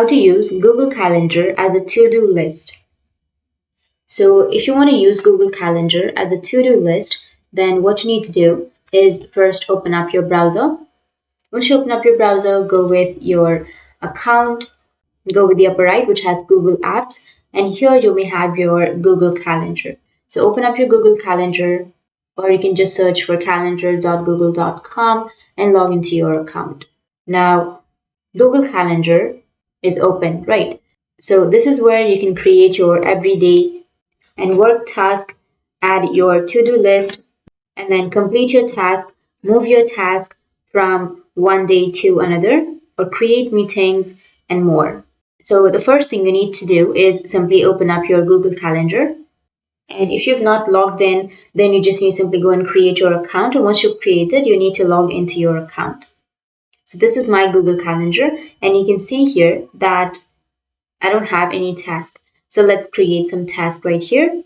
to use Google Calendar as a to-do list. So if you want to use Google Calendar as a to-do list, then what you need to do is first open up your browser. Once you open up your browser, go with your account, go with the upper right, which has Google Apps, and here you may have your Google Calendar. So open up your Google Calendar, or you can just search for calendar.google.com and log into your account. Now, Google Calendar is open, right? So this is where you can create your everyday and work task, add your to-do list, and then complete your task, move your task from one day to another, or create meetings and more. So the first thing you need to do is simply open up your Google Calendar. And if you've not logged in, then you just need to simply go and create your account. And once you've created, you need to log into your account. So this is my Google Calendar, and you can see here that I don't have any task. So let's create some task right here.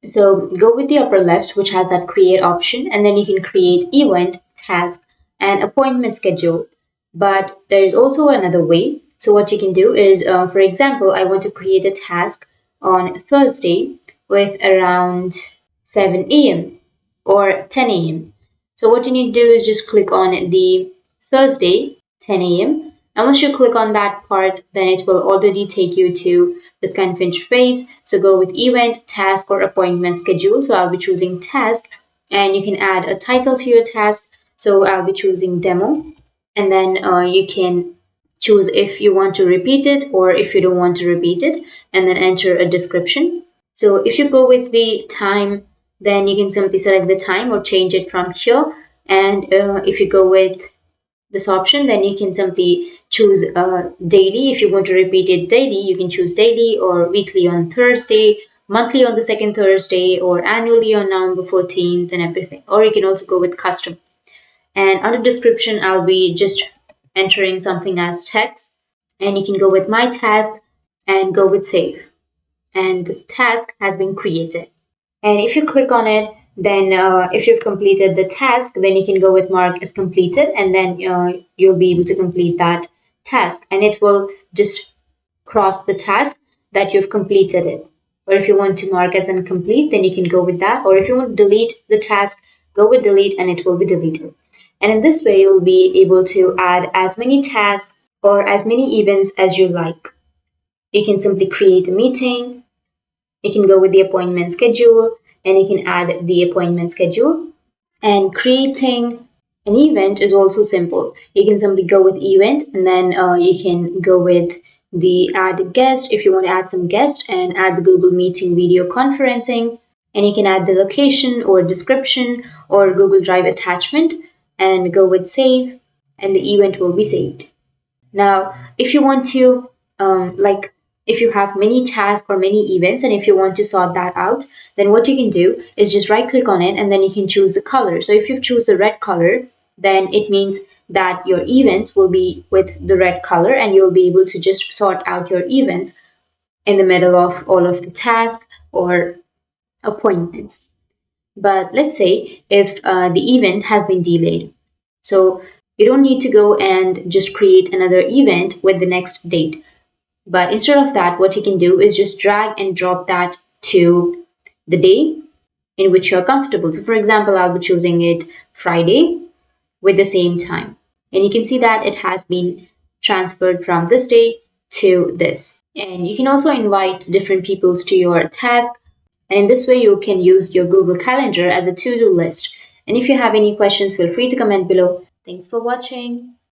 So go with the upper left, which has that create option, and then you can create event, task, and appointment schedule. But there is also another way. So what you can do is, for example, I want to create a task on Thursday with around 7 a.m. or 10 a.m. So what you need to do is just click on the Thursday 10 a.m. And once you click on that part, then it will already take you to this kind of interface. So go with event, task, or appointment schedule. So I'll be choosing task, and you can add a title to your task. So I'll be choosing demo, and then you can choose if you want to repeat it or if you don't want to repeat it, and then enter a description. So if you go with the time, then you can simply select the time or change it from here. And if you go with this option, then you can simply choose daily. If you want to repeat it daily, you can choose daily, or weekly on Thursday, monthly on the second Thursday, or annually on November 14th, and everything. Or you can also go with custom. And under description, I'll be just entering something as text, and you can go with my task and go with save. And this task has been created. And if you click on it, then if you've completed the task, then you can go with mark as completed, and then you'll be able to complete that task, and it will just cross the task that you've completed it. Or if you want to mark as incomplete, then you can go with that. Or if you want to delete the task, go with delete, and it will be deleted. And in this way, you'll be able to add as many tasks or as many events as you like. You can simply create a meeting. You can go with the appointment schedule, and you can add the appointment schedule. And creating an event is also simple. You can simply go with event, and then you can go with the add guest if you want to add some guest, and add the Google Meeting video conferencing. And you can add the location or description or Google Drive attachment, and go with save, and the event will be saved. Now, if you want to, if you have many tasks or many events, and if you want to sort that out, then what you can do is just right click on it, and then you can choose the color. So if you choose the red color, then it means that your events will be with the red color, and you'll be able to just sort out your events in the middle of all of the tasks or appointments. But let's say if the event has been delayed. So you don't need to go and just create another event with the next date. But instead of that, what you can do is just drag and drop that to the day in which you're comfortable. So for example, I'll be choosing it Friday with the same time. And you can see that it has been transferred from this day to this. And you can also invite different people to your task. And in this way, you can use your Google Calendar as a to-do list. And if you have any questions, feel free to comment below. Thanks for watching.